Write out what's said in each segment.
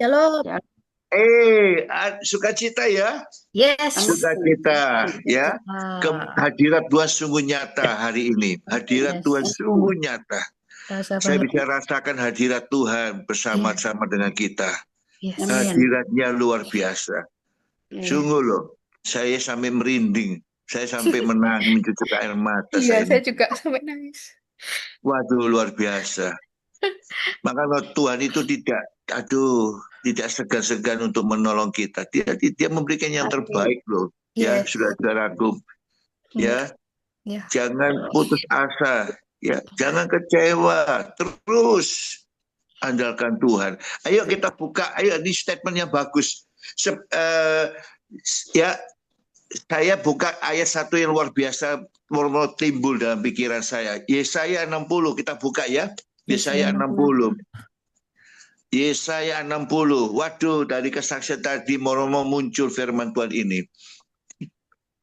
Shalom. Ya, Sukacita ya, Yes. sukacita ya. Sukacita. Hadirat Tuhan sungguh nyata hari ini. Hadirat Yes. Tuhan sungguh nyata. Rasa Saya banget. bisa rasakan hadirat Tuhan bersama-sama dengan kita. Yes. Amin. Hadiratnya luar biasa. Ya. Sungguh loh, saya sampai merinding. Saya sampai menangis mencucurkan air mata Iya, saya. saya juga sampai nangis. Waduh, luar biasa. Maka Tuhan itu tidak segan-segan untuk menolong kita. Dia memberikan yang terbaik loh. Ya, Yes. saudara-saudaraku. Ya, Ya. jangan putus asa. Ya, jangan kecewa. Terus andalkan Tuhan. Ayo kita buka. Ayo, ini statementnya bagus. Ya, saya buka ayat 1 yang luar biasa mau timbul dalam pikiran saya. Yesaya 60, kita buka ya. Yesaya 60. Yesaya 60. Waduh, dari kesaksian tadi mau muncul firman Tuhan ini.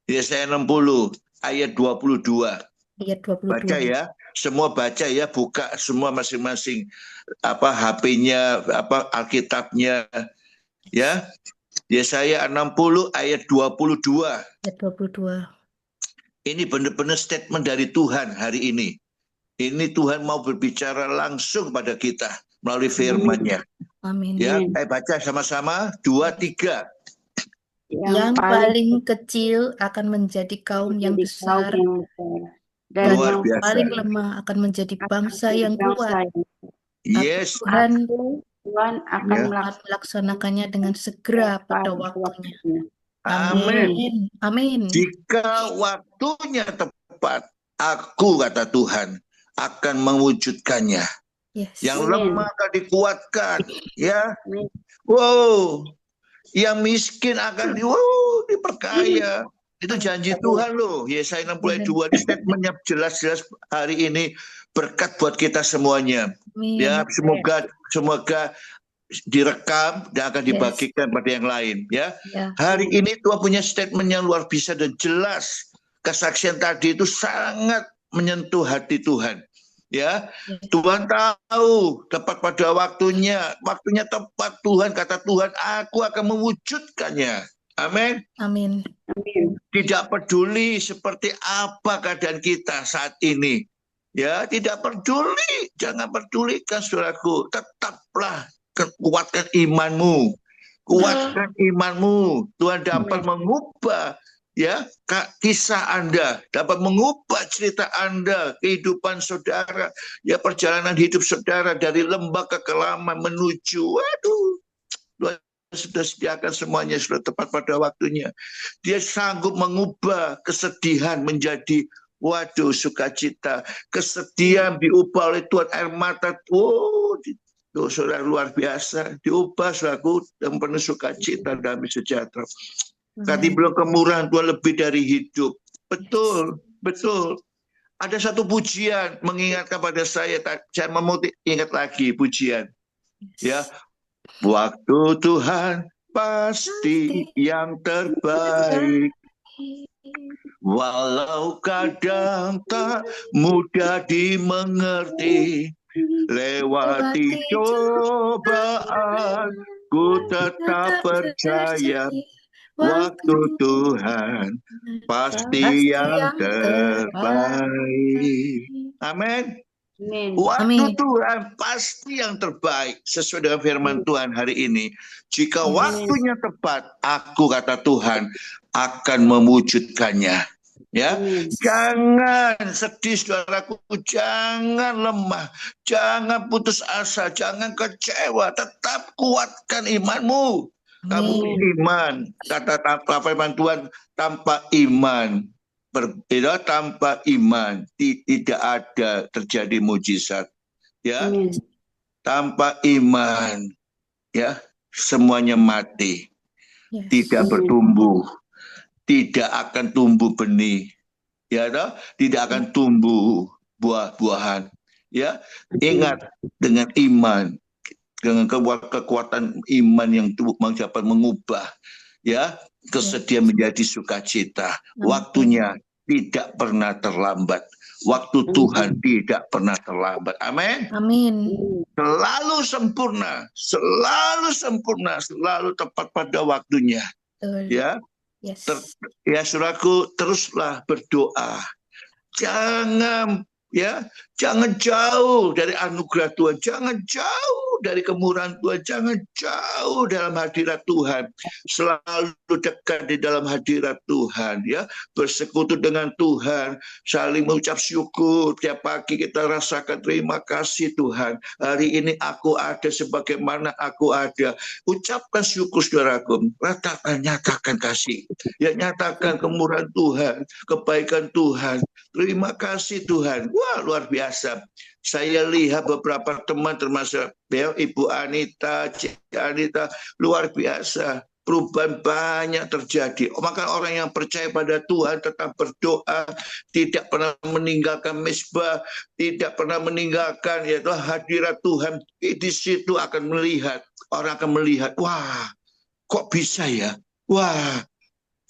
Yesaya 60 ayat 22. Ayat 22. Baca ya. Semua baca ya, buka semua masing-masing HP-nya, Alkitabnya ya. Yesaya 60 ayat 22. Ayat 22. Ini benar-benar statement dari Tuhan hari ini. Ini Tuhan mau berbicara langsung pada kita melalui firman-Nya. Amin. Ya, baca sama-sama 2, 3. Yang paling kecil akan menjadi kaum yang besar, dan luar yang biasa. paling lemah akan menjadi bangsa yang kuat. Yes. Tuhan akan melaksanakannya dengan segera pada waktunya. Amin. Amin. Jika waktunya tepat, aku, kata Tuhan, akan mewujudkannya. Yes. Yang lemah akan dikuatkan, ya. Wow. Yang miskin akan diperkaya. Itu janji Tuhan loh. Yesaya 60 ayat 2 ini statementnya jelas-jelas hari ini berkat buat kita semuanya. Amin. Ya, semoga direkam dan akan dibagikan pada yang lain ya. Hari ini Tuhan punya statement yang luar biasa dan jelas. Kesaksian tadi itu sangat menyentuh hati Tuhan. Ya, Tuhan tahu tepat pada waktunya tepat. Tuhan, kata Tuhan, aku akan mewujudkannya. Amin. Amin. Tidak peduli seperti apa keadaan kita saat ini. Ya, tidak peduli, jangan pedulikan saudaraku. Tetaplah kuatkan imanmu. Kuatkan imanmu. Tuhan dapat mengubah ya kisah Anda, dapat mengubah cerita Anda, kehidupan saudara, ya perjalanan hidup saudara dari lembah kekelaman menuju, Tuhan sudah sediakan semuanya, sudah tepat pada waktunya. Dia sanggup mengubah kesedihan menjadi sukacita, kesedihan diubah oleh Tuhan air mata. Saudara, luar biasa, diubah saudaraku dan penuh sukacita dan sejahtera. Tadi bilang kemurahan Tuhan lebih dari hidup. Betul, betul. Ada satu pujian mengingatkan pada saya mau ingat lagi pujian. Ya, waktu Tuhan pasti yang terbaik. Walau kadang tak mudah dimengerti, lewati cobaan, ku tetap percaya. Waktu Tuhan pasti yang terbaik. Amin. Waktu Tuhan pasti yang terbaik. Sesuai dengan firman Tuhan hari ini. Jika waktunya tepat, aku, kata Tuhan, akan mewujudkannya. Ya, jangan sedih saudaraku, jangan lemah, jangan putus asa, jangan kecewa, tetap kuatkan imanmu. Kamu iman, kata firman Tuhan, tanpa iman, berbeda tanpa iman tidak ada terjadi mujizat. Ya, tanpa iman, ya semuanya mati, tidak bertumbuh, tidak akan tumbuh benih, ya, tidak akan tumbuh buah-buahan. Ya, ingat dengan iman. Dengan kekuatan iman yang dapat mengubah ya kesedihan menjadi sukacita. Waktunya tidak pernah terlambat. Waktu Tuhan tidak pernah terlambat. Amin. Amin. Selalu sempurna, selalu tepat pada waktunya. Betul. Ya, Yes. ya saudaraku, teruslah berdoa. Jangan jauh dari anugerah Tuhan, jangan jauh dari kemurahan Tuhan, jangan jauh dalam hadirat Tuhan. Selalu dekat di dalam hadirat Tuhan, ya, bersekutu dengan Tuhan, saling mengucap syukur. Tiap pagi kita rasakan terima kasih Tuhan. Hari ini aku ada sebagaimana aku ada. Ucapkan syukur saudaraku, nyatakan kasih, ya, nyatakan kemurahan Tuhan, kebaikan Tuhan. Terima kasih Tuhan. Wah, luar biasa. Saya lihat beberapa teman termasuk Ibu Anita, Cik Anita, luar biasa. Perubahan banyak terjadi. Maka orang yang percaya pada Tuhan tetap berdoa, tidak pernah meninggalkan mezbah, tidak pernah meninggalkan yaitu hadirat Tuhan. Di situ akan melihat, orang akan melihat, wah, kok bisa ya? Wah,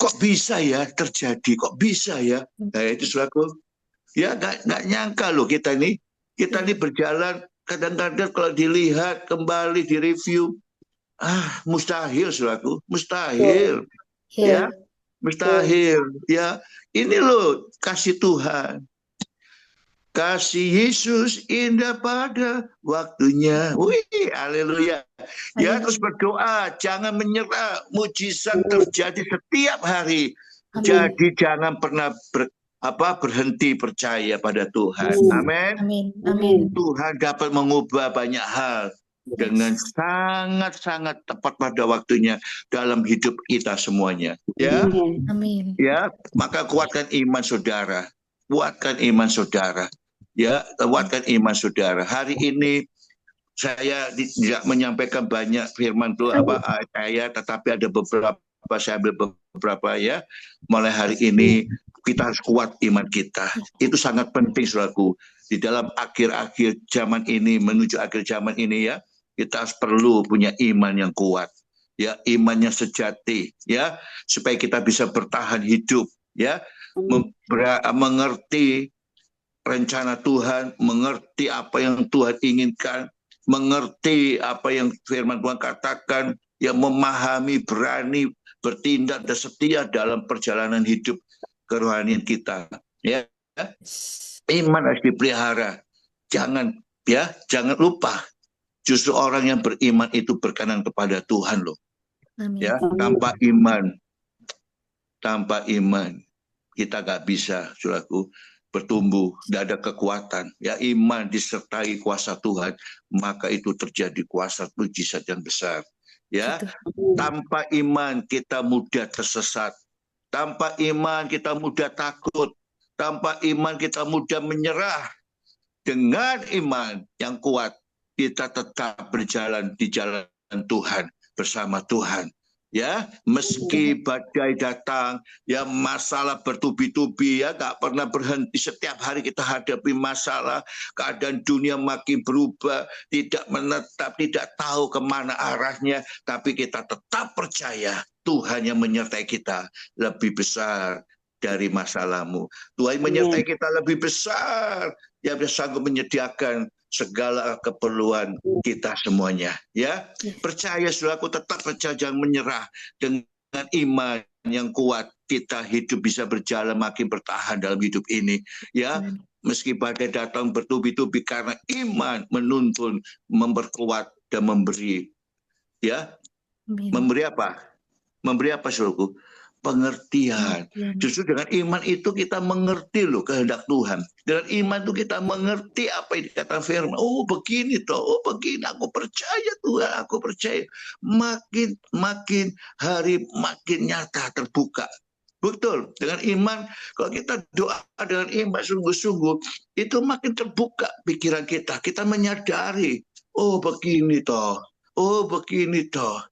kok bisa ya terjadi? Kok bisa ya? Nah, itu selaku, ya nggak nyangka loh kita ini berjalan, kadang-kadang kalau dilihat kembali di review, mustahil selaku, mustahil, ya, mustahil, ya. Ini loh kasih Tuhan. Kasih Yesus indah pada waktunya. Wih, haleluya. Ya, terus berdoa, jangan menyerah. Mujizat terjadi setiap hari. Amin. Jadi jangan pernah berhenti percaya pada Tuhan. Amin. Amin. Amin. Tuhan dapat mengubah banyak hal dengan sangat-sangat tepat pada waktunya dalam hidup kita semuanya. Ya. Amin. Ya, maka kuatkan iman saudara. Kuatkan iman saudara. Ya, kuatkan iman saudara. Hari ini saya tidak menyampaikan banyak firman Tuhan ayat, tetapi ada beberapa, saya ambil beberapa ya. Mulai hari ini kita harus kuat iman kita. Itu sangat penting saudaraku. Di dalam akhir-akhir zaman ini, menuju akhir zaman ini ya, kita harus perlu punya iman yang kuat. Ya, iman yang sejati ya, supaya kita bisa bertahan hidup ya, mengerti rencana Tuhan, mengerti apa yang Tuhan inginkan, mengerti apa yang firman Tuhan katakan, yang memahami, berani bertindak dan setia dalam perjalanan hidup kerohanian kita. Ya, iman harus dipelihara. Jangan lupa. Justru orang yang beriman itu berkenan kepada Tuhan loh. Amin. Ya, tanpa iman kita nggak bisa, saudaraku, bertumbuh, tidak ada kekuatan. Ya, iman disertai kuasa Tuhan, maka itu terjadi kuasa mujizat yang besar. Ya, tanpa iman kita mudah tersesat. Tanpa iman kita mudah takut. Tanpa iman kita mudah menyerah. Dengan iman yang kuat, kita tetap berjalan di jalan Tuhan, bersama Tuhan. Ya, meski badai datang, ya masalah bertubi-tubi, ya nggak pernah berhenti. Setiap hari kita hadapi masalah, keadaan dunia makin berubah, tidak menetap, tidak tahu kemana arahnya, tapi kita tetap percaya Tuhan yang menyertai kita lebih besar dari masalahmu. Tuhan menyertai kita lebih besar, dia bisa sanggup menyediakan segala keperluan kita semuanya. Ya, percaya saudaraku, tetap percaya, jangan menyerah. Dengan iman yang kuat, kita hidup bisa berjalan, makin bertahan dalam hidup ini. Ya, meski badai datang bertubi-tubi, karena iman menuntun, memperkuat dan memberi. Ya, memberi apa? Memberi apa saudaraku? Pengertian. Justru dengan iman itu kita mengerti loh kehendak Tuhan. Dengan iman itu kita mengerti apa yang dikatakan firman. Oh begini toh, oh begini, aku percaya Tuhan, aku percaya. Makin hari makin nyata, terbuka. Betul, dengan iman, kalau kita doa dengan iman sungguh-sungguh, itu makin terbuka pikiran kita. Kita menyadari, oh begini toh, oh begini toh.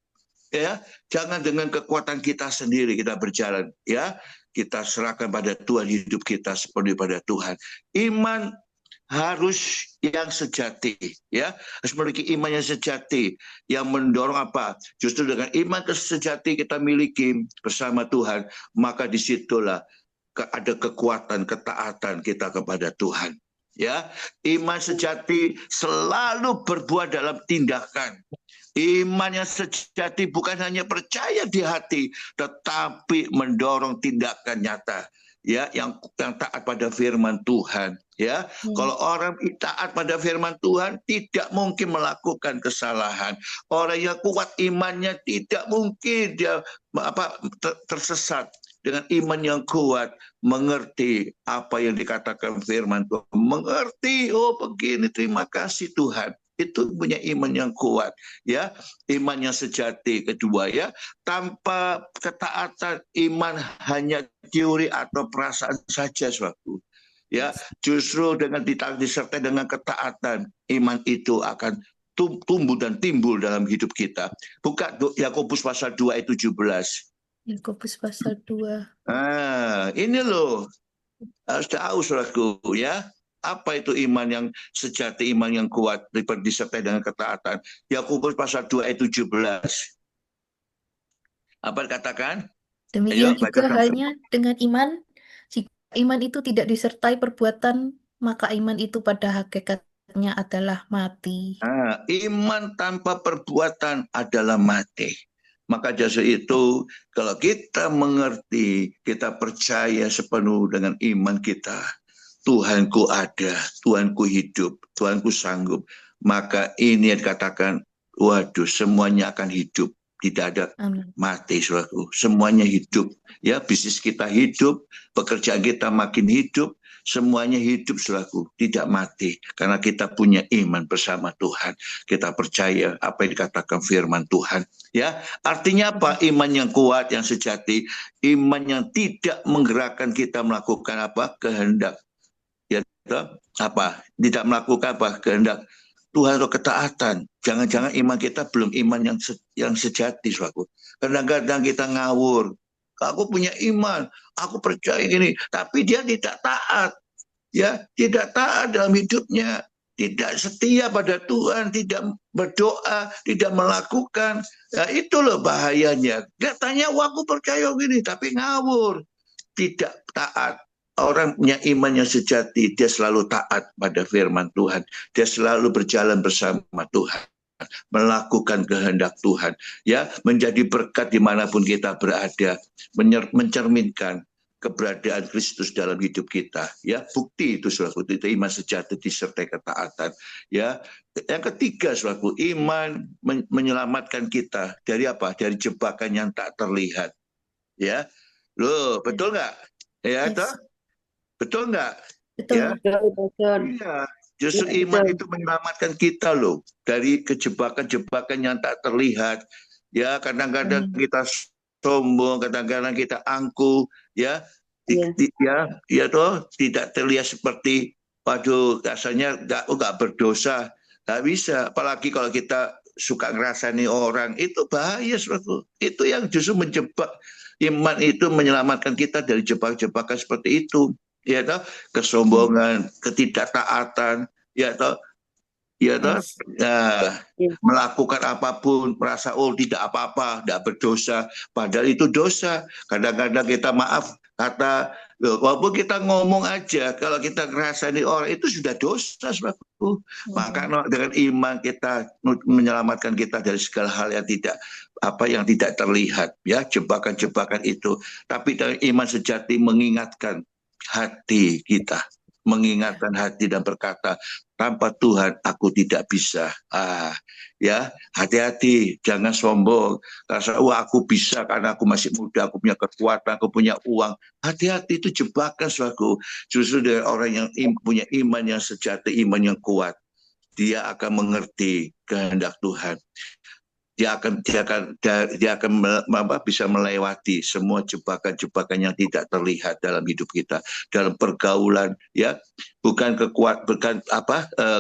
Ya, jangan dengan kekuatan kita sendiri kita berjalan, ya. Kita serahkan pada Tuhan, hidup kita sepenuhnya pada Tuhan. Iman harus yang sejati, ya. Harus memiliki iman yang sejati, yang mendorong apa? Justru dengan iman sejati kita miliki bersama Tuhan, maka disitulah ada kekuatan ketaatan kita kepada Tuhan. Ya, iman sejati selalu berbuah dalam tindakan. Iman yang sejati bukan hanya percaya di hati, tetapi mendorong tindakan nyata. Ya, yang taat pada firman Tuhan. Ya, kalau orang taat pada firman Tuhan tidak mungkin melakukan kesalahan. Orang yang kuat imannya tidak mungkin dia tersesat. Dengan iman yang kuat, mengerti apa yang dikatakan firman Tuhan. Mengerti, oh begini, terima kasih Tuhan. Itu punya iman yang kuat, ya, iman yang sejati. Kedua, ya, tanpa ketaatan iman hanya teori atau perasaan saja, suatu, ya, justru dengan disertai dengan ketaatan, iman itu akan tumbuh dan timbul dalam hidup kita. Buka Yakobus pasal 2 ayat 17. Yakobus pasal 2. Ini loh, harus tahu, saudaraku, ya. Apa itu iman yang sejati, iman yang kuat, disertai dengan ketaatan. Yakobus pasal 2 ayat 17. Apa dikatakan? Demikian juga halnya dengan iman. Jika iman itu tidak disertai perbuatan, maka iman itu pada hakikatnya adalah mati. Iman tanpa perbuatan adalah mati. Maka jasa itu, kalau kita mengerti, kita percaya sepenuh dengan iman kita, Tuhanku ada, Tuhanku hidup, Tuhanku sanggup. Maka ini yang dikatakan, waduh, semuanya akan hidup. Tidak ada mati, saudaraku. Semuanya hidup. Ya, bisnis kita hidup, pekerjaan kita makin hidup, semuanya hidup, saudaraku. Tidak mati. Karena kita punya iman bersama Tuhan. Kita percaya apa yang dikatakan firman Tuhan. Ya, artinya apa? Iman yang kuat, yang sejati. Iman yang tidak menggerakkan kita melakukan apa? Kehendak. Tidak melakukan apa? Kehendak Tuhan atau ketaatan. Jangan-jangan iman kita belum iman yang sejati, suatu. Kadang-kadang kita ngawur. Aku punya iman, aku percaya ini, tapi dia tidak taat. Ya, tidak taat dalam hidupnya, tidak setia pada Tuhan, tidak berdoa, tidak melakukan. Ya, itu loh bahayanya. Katanya, wah, aku percaya gini, tapi ngawur. Tidak taat. Orang punya iman yang sejati, dia selalu taat pada firman Tuhan. Dia selalu berjalan bersama Tuhan, melakukan kehendak Tuhan, ya, menjadi berkat dimanapun kita berada, mencerminkan keberadaan Kristus dalam hidup kita. Ya, bukti itu, saudaraku, itu iman sejati disertai ketaatan. Ya, yang ketiga, saudaraku, iman menyelamatkan kita dari apa? Dari jebakan yang tak terlihat. Ya, loh, betul nggak? Ya, toh? Betul nggak? Betul. Ya, iya. Justru iman itu menyelamatkan kita loh dari kejebakan-jebakan yang tak terlihat. Ya, kadang-kadang kita sombong, kadang-kadang kita angkuh, ya, toh tidak terlihat seperti, waduh, rasanya nggak berdosa, nggak bisa. Apalagi kalau kita suka ngerasani orang, itu bahaya, suatu. Itu yang justru menjebak. Iman itu menyelamatkan kita dari jebakan-jebakan seperti itu. Ya toh, kesombongan, ketidaktaatan, ya toh, melakukan apapun, merasa tidak apa-apa, tidak berdosa, padahal itu dosa. Kadang-kadang kita maaf kata, walaupun kita ngomong aja, kalau kita ngerasani orang itu sudah dosa, sebabku. Maka dengan iman kita menyelamatkan kita dari segala hal yang tidak terlihat, ya, jebakan-jebakan itu. Tapi dengan iman sejati mengingatkan hati kita, mengingatkan hati dan berkata, tanpa Tuhan aku tidak bisa. Ya, hati-hati, jangan sombong. Rasa, wah, aku bisa karena aku masih muda, aku punya kekuatan, aku punya uang. Hati-hati, itu jebakan, suatu. Justru dari orang yang punya iman yang sejati, iman yang kuat, dia akan mengerti kehendak Tuhan. Dia akan bisa melewati semua jebakan-jebakan yang tidak terlihat dalam hidup kita, dalam pergaulan, ya, bukan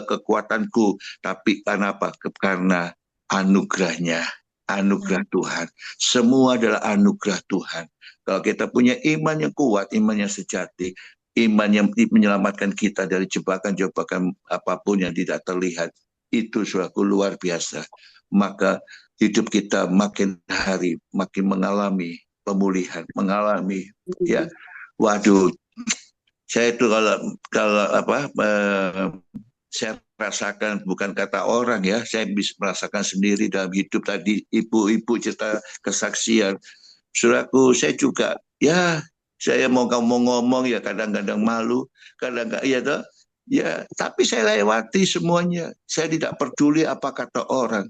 kekuatanku, tapi karena apa? Karena anugerahnya, anugerah Tuhan. Semua adalah anugerah Tuhan. Kalau kita punya iman yang kuat, iman yang sejati, iman yang menyelamatkan kita dari jebakan-jebakan apapun yang tidak terlihat, itu suatu luar biasa. Maka hidup kita makin hari makin mengalami pemulihan, mengalami, ya, Waduh, saya itu kalau apa saya rasakan, bukan kata orang ya, saya bisa merasakan sendiri dalam hidup. Tadi ibu-ibu cerita kesaksian, saudaraku, saya juga ya, saya mau ngomong ya kadang-kadang malu, kadang-kadang ya toh, ya, tapi saya lewati semuanya. Saya tidak peduli apa kata orang.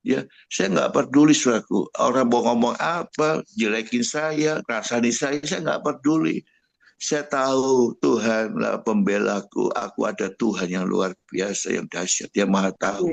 Ya, saya nggak peduli, saudaraku. Orang mau ngomong apa, jelekin saya, kasani saya nggak peduli. Saya tahu Tuhanlah pembelaku. Aku ada Tuhan yang luar biasa, yang dahsyat, yang maha tahu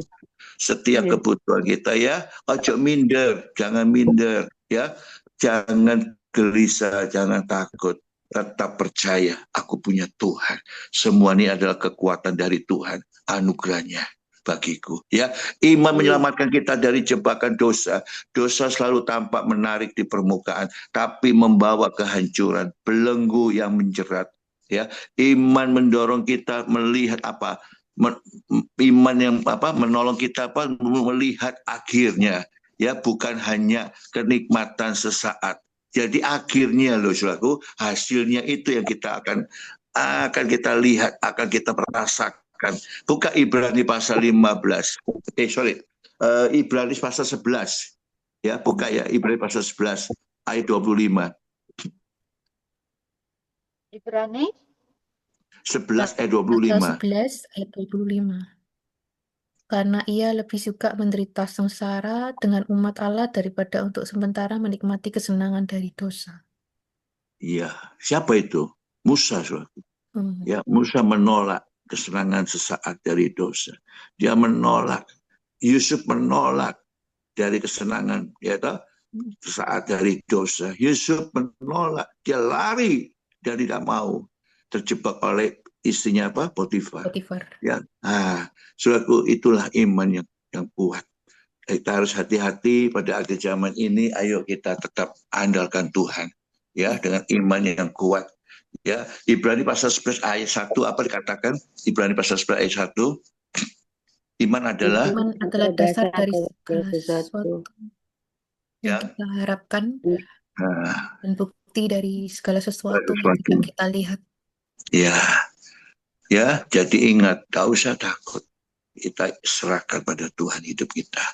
setiap kebutuhan kita ya. Ojo minder, jangan minder ya. Jangan gelisah, jangan takut. Tetap percaya, aku punya Tuhan. Semua ini adalah kekuatan dari Tuhan, anugerahnya bagiku ya. Iman menyelamatkan kita dari jebakan dosa. Dosa selalu tampak menarik di permukaan, tapi membawa kehancuran, belenggu yang menjerat ya. Iman mendorong kita melihat apa, iman yang apa, menolong kita apa, melihat akhirnya ya, bukan hanya kenikmatan sesaat. Jadi akhirnya loh saudaraku, hasilnya itu yang kita akan kita lihat, akan kita merasakan. Buka Ibrani pasal 15. Ibrani pasal 11. Ya, buka ya Ibrani pasal 11 ayat 25. Ibrani 11 ayat Pasal 25. 11 ayat 25. Karena ia lebih suka menderita sengsara dengan umat Allah daripada untuk sementara menikmati kesenangan dari dosa. Iya, siapa itu? Musa, saudara. Ya, Musa menolak kesenangan sesaat dari dosa. Dia menolak. Yusuf menolak dari kesenangan, ya toh, sesaat dari dosa. Yusuf menolak. Dia lari dan tidak mau terjebak oleh istrinya apa? Potifar. Ya, saudaraku, itulah iman yang kuat. Kita harus hati-hati pada akhir zaman ini. Ayo kita tetap andalkan Tuhan, ya, dengan iman yang kuat. Ya, Ibrani pasal 11 ayat 1 apa dikatakan? Ibrani pasal 11 ayat 1. Iman adalah dasar dari segala sesuatu yang kita harapkan dan bukti dari segala sesuatu yang tidak kita lihat. Ya, ya, jadi ingat, tak usah takut. Kita serahkan pada Tuhan hidup kita.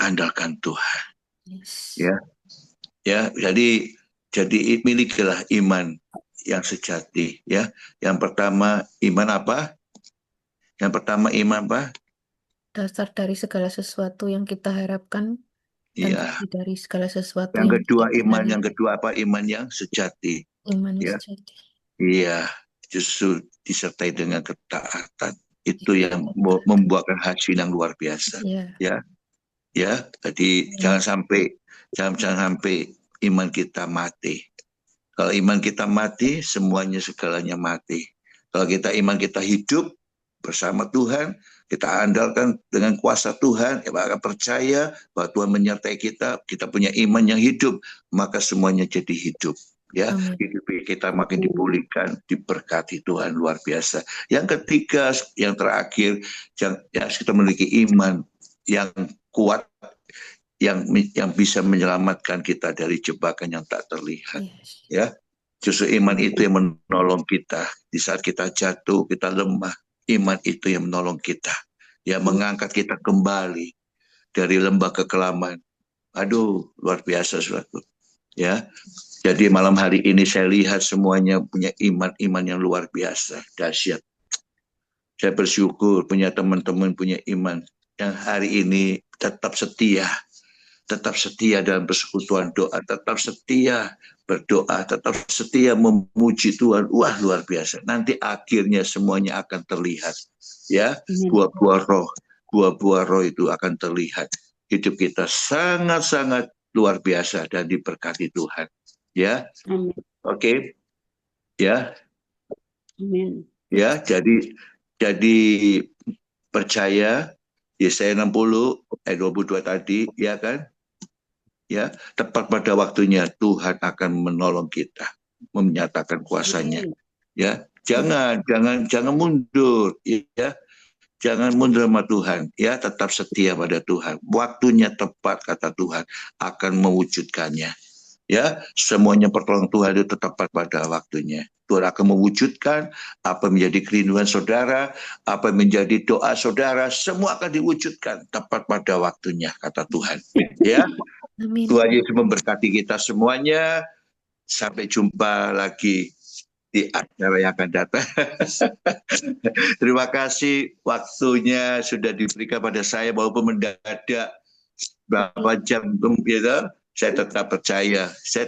Andalkan Tuhan. Ya. Ya, jadi milikilah iman yang sejati ya. Yang pertama iman apa? Yang pertama iman apa? Dasar dari segala sesuatu yang kita harapkan dan bukti dari segala sesuatu yang kedua iman, lihat. yang kedua apa? Iman yang sejati. Iman ya. sejati. Iya, justru disertai dengan ketaatan. Itu yang membuahkan hasil yang luar biasa. Ya. Ya, jadi jangan sampai iman kita mati. Kalau iman kita mati, semuanya segalanya mati. Kalau iman kita hidup bersama Tuhan, kita andalkan dengan kuasa Tuhan, kita akan percaya bahwa Tuhan menyertai kita, kita punya iman yang hidup, maka semuanya jadi hidup. Ya, hidup kita makin dipulihkan, diberkati Tuhan luar biasa. Yang ketiga, yang terakhir, ya, kita memiliki iman yang kuat, yang bisa menyelamatkan kita dari jebakan yang tak terlihat. Ya, justru iman itu yang menolong kita di saat kita jatuh, kita lemah. Iman itu yang menolong kita, yang mengangkat kita kembali dari lembah kekelaman. Aduh, luar biasa, saudaraku. Ya, jadi malam hari ini saya lihat semuanya punya iman yang luar biasa, dahsyat. Saya bersyukur punya teman-teman punya iman yang hari ini tetap setia dalam persekutuan doa, tetap setia berdoa, tetap setia memuji Tuhan. Wah, luar biasa. Nanti akhirnya semuanya akan terlihat. Ya, buah-buah roh itu akan terlihat. Hidup kita sangat-sangat luar biasa dan diberkati Tuhan. Ya, oke. Ya, ya. Jadi percaya. Yesaya 60 ayat 22 tadi, ya kan? Ya, tepat pada waktunya Tuhan akan menolong kita, menyatakan kuasanya. Ya, jangan mundur, ya. Jangan mundur sama Tuhan, ya, tetap setia pada Tuhan. Waktunya tepat, kata Tuhan, akan mewujudkannya. Ya, semuanya pertolongan Tuhan itu tepat pada waktunya. Tuhan akan mewujudkan apa menjadi kerinduan saudara, apa menjadi doa saudara, semua akan diwujudkan tepat pada waktunya, kata Tuhan. Ya, Amin. Tuhan Yesus memberkati kita semuanya. Sampai jumpa lagi di acara yang akan datang. Terima kasih waktunya sudah diberikan pada saya, walaupun mendadak berapa jam gitu, saya tetap percaya. Saya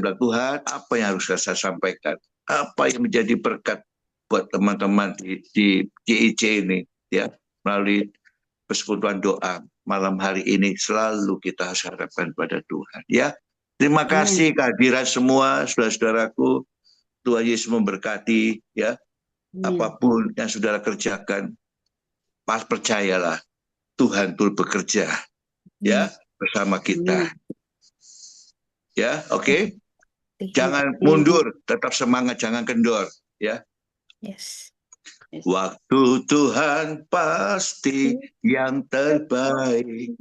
bilang, Tuhan, apa yang harus saya sampaikan? Apa yang menjadi berkat buat teman-teman di GIC ini, ya, melalui persekutuan doa malam hari ini selalu kita harus harapkan pada Tuhan, ya. Terima kasih kehadiran semua saudara-saudaraku. Tuhan Yesus memberkati, ya. Apapun yang saudara kerjakan, percayalah Tuhan turut bekerja, ya, bersama kita. Ya, oke. Jangan mundur, tetap semangat, jangan kendor, ya. Yes. Waktu Tuhan pasti yang terbaik,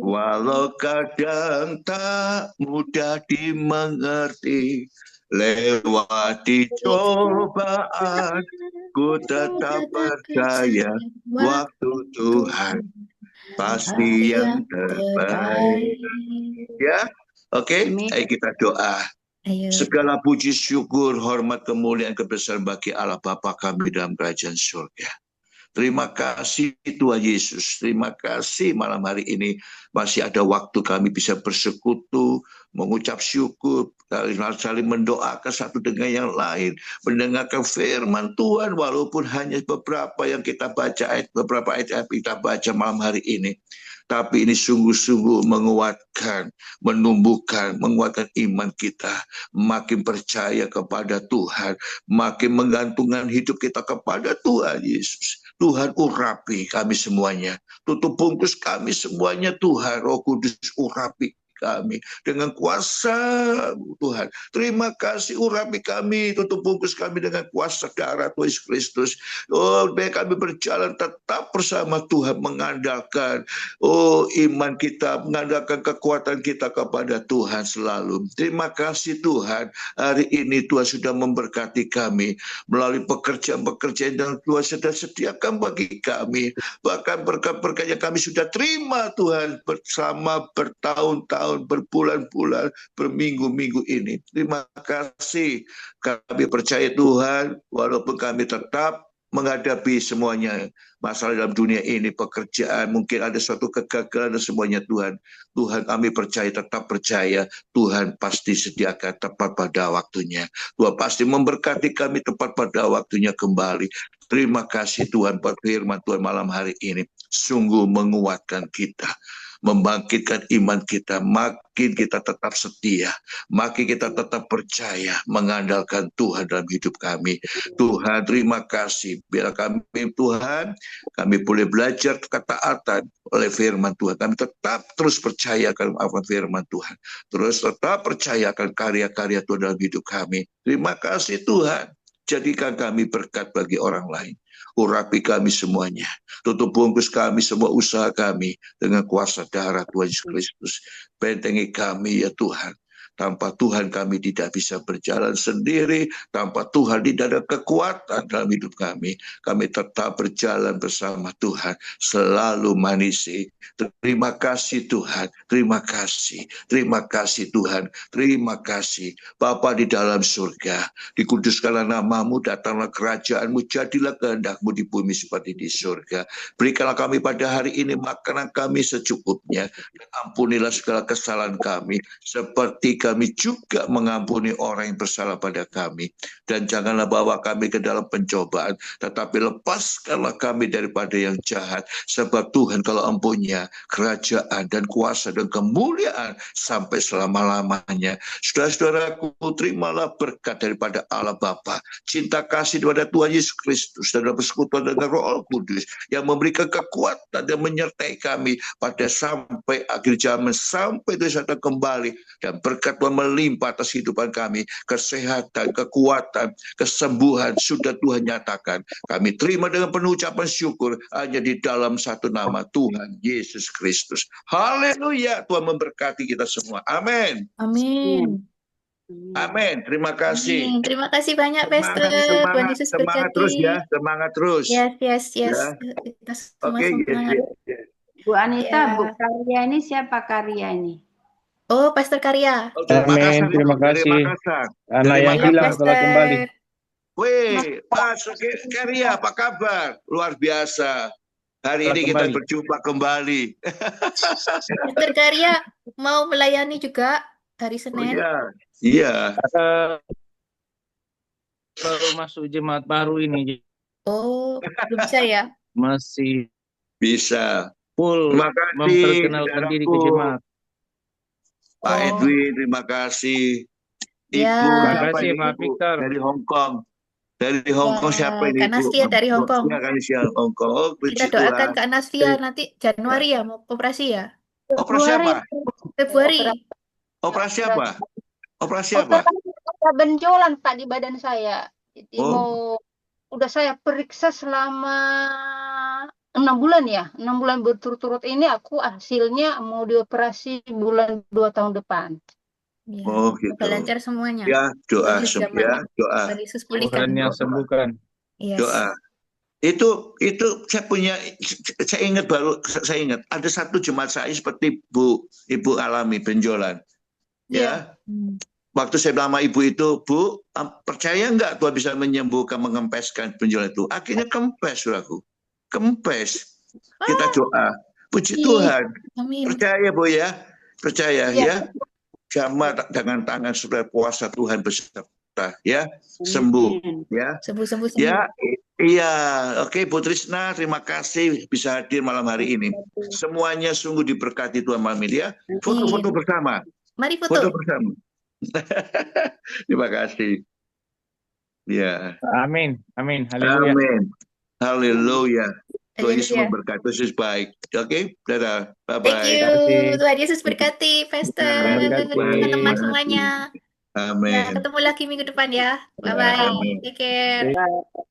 walau kadang tak mudah dimengerti. Lewati cobaan, ku tetap percaya, waktu Tuhan pasti yang terbaik. Ya, oke. Ayo kita doa. Ayo. Segala puji syukur, hormat, kemuliaan, kebesaran bagi Allah Bapa kami dalam kerajaan surga. Terima kasih Tuhan Yesus. Terima kasih malam hari ini masih ada waktu kami bisa bersekutu, mengucap syukur, saling mendoakan satu dengan yang lain, mendengarkan firman Tuhan walaupun hanya beberapa yang kita baca, beberapa ayat yang kita baca malam hari ini. Tapi ini sungguh-sungguh menguatkan, menumbuhkan, menguatkan iman kita. Makin percaya kepada Tuhan, makin menggantungkan hidup kita kepada Tuhan Yesus. Tuhan urapi kami semuanya. Tutup bungkus kami semuanya Tuhan. Roh Kudus urapi kami dengan kuasa Tuhan. Terima kasih urapi kami, tutup bungkus kami dengan kuasa darah Tuhan Yesus Kristus. Oh, biar kami berjalan tetap bersama Tuhan, mengandalkan iman kita, mengandalkan kekuatan kita kepada Tuhan selalu. Terima kasih Tuhan, hari ini Tuhan sudah memberkati kami melalui pekerjaan-pekerjaan yang Tuhan sudah sediakan bagi kami. Bahkan berkat-berkat yang kami sudah terima Tuhan bersama bertahun-tahun, berbulan-bulan, berminggu-minggu ini. Terima kasih. Kami percaya Tuhan, walaupun kami tetap menghadapi semuanya masalah dalam dunia ini, pekerjaan, mungkin ada suatu kegagalan dan semuanya Tuhan. Tuhan kami percaya, tetap percaya, Tuhan pasti sediakan tepat pada waktunya. Tuhan pasti memberkati kami tepat pada waktunya kembali. Terima kasih Tuhan buat firman Tuhan malam hari ini. Sungguh menguatkan kita, membangkitkan iman kita, makin kita tetap setia, makin kita tetap percaya, mengandalkan Tuhan dalam hidup kami. Tuhan terima kasih, biar kami Tuhan, kami boleh belajar ketaatan oleh firman Tuhan. Kami tetap terus percaya akan firman Tuhan, terus tetap percaya akan karya-karya Tuhan dalam hidup kami. Terima kasih Tuhan, jadikan kami berkat bagi orang lain. Urapi kami semuanya. Tutup bungkus kami, semua usaha kami dengan kuasa darah Tuhan Yesus Kristus. Bentengi kami ya Tuhan. Tanpa Tuhan kami tidak bisa berjalan sendiri. Tanpa Tuhan tidak ada kekuatan dalam hidup kami. Kami tetap berjalan bersama Tuhan. Selalu manisi. Terima kasih Tuhan. Terima kasih. Terima kasih Tuhan. Terima kasih. Bapa di dalam surga. Dikuduskanlah namamu, datanglah kerajaanmu, jadilah kehendakmu di bumi seperti di surga. Berikanlah kami pada hari ini makanan kami secukupnya. Dan ampunilah segala kesalahan kami. Seperti kami juga mengampuni orang yang bersalah pada kami. Dan janganlah bawa kami ke dalam pencobaan, tetapi lepaskanlah kami daripada yang jahat. Sebab Tuhan kalau empunya kerajaan dan kuasa dan kemuliaan sampai selama-lamanya. Saudara-saudaraku, terimalah berkat daripada Allah Bapa, cinta kasih daripada Tuhan Yesus Kristus, dan persekutuan dengan Roh Kudus yang memberikan kekuatan dan menyertai kami pada sampai akhir zaman, sampai Tuhan datang kembali, dan berkat berkat Tuhan melimpah atas kehidupan kami. Kesehatan, kekuatan, kesembuhan sudah Tuhan nyatakan. Kami terima dengan penuh ucapan syukur hanya di dalam satu nama, Tuhan Yesus Kristus. Haleluya. Tuhan memberkati kita semua. Amin. Amin. Amin. Terima kasih. Amin. Terima kasih banyak, Pastor. Semangat, Tuhan semangat, Yesus semangat terus ya. berkati. Semangat terus. Yes. Ya. Kita semua Oke, yes, semangat. yes. Bu Anita, Ya. Bu Karya ini siapa Karya ini? Oh, Pastor Karya. Oh, dari Makassar, Amin, terima Ibu. Dari kasih. Makassar. Anak Dari yang Iya, hilang Makassar. telah kembali. Wih, Mas Karya, apa kabar? Luar biasa. Hari Telah ini kita kembali. berjumpa kembali. Pastor Karya mau melayani juga hari Oh Senin. iya, iya. Baru masuk jemaat baru ini, Oh, belum bisa ya? masih Bisa. full Terima kasih, memperkenalkan diri ke saudaraku. jemaat. Pak Oh. Edwin, terima kasih. Ya. Ibu, Terima siapa kasih, ini, Pak Ibu? Victor. Dari Hong Kong. Dari Hong Kong siapa ini, Kak Ibu? Nastia dari Hong Kong. Ya, Kanisia Hong Kong. Oh, Kita puji doakan Tuhan. Kak Nastia nanti Januari ya mau operasi ya? Operasi apa? Februari. Operasi apa? Operasi Oh, apa? ada benjolan Pak di badan saya. Jadi Oh. udah saya periksa selama 6 bulan ya. 6 bulan berturut-turut ini aku hasilnya mau dioperasi bulan 2 tahun depan. Ya. Oh, gitu. Semoga lancar semuanya. Ya, doa Tuhan Yesus semua jamah. ya, doa. Tuhan Yesus pulihkan. Tuhan yang sembuhkan. Yes. Doa. Itu saya punya, saya ingat ada satu jemaat saya seperti Ibu alami benjolan. Ya. Hmm. Waktu saya bilang sama ibu itu, Bu, percaya nggak Tuhan bisa menyembuhkan, mengempeskan benjolan itu? Akhirnya kempes, saudaraku. Kempes. Kita doa. Puji Tuhan. Amin. Percaya, Bu ya. Percaya Iya. ya. Jamah dengan tangan saudara, kuasa Tuhan beserta ya. Sembuh ya. Sembuh. Ya, iya. Oke, Bu Trisna, terima kasih bisa hadir malam hari ini. Semuanya sungguh diberkati Tuhan malam ini ya. Foto-foto bersama. Mari Foto foto. bersama. Terima kasih. Ya. Amin. Amin. Haleluya. Amin. Haleluya. Tuhan Yesus Haleluya. memberkati. Tuhan Yesus baik. Oke, dadah. Thank Bye-bye. you. kasih. Tuhan Yesus berkati, Pastor. Berkati. Teman-teman semuanya. Ya, Amin. ketemu lagi minggu depan ya. Bye-bye. Amin. Take care. Bye.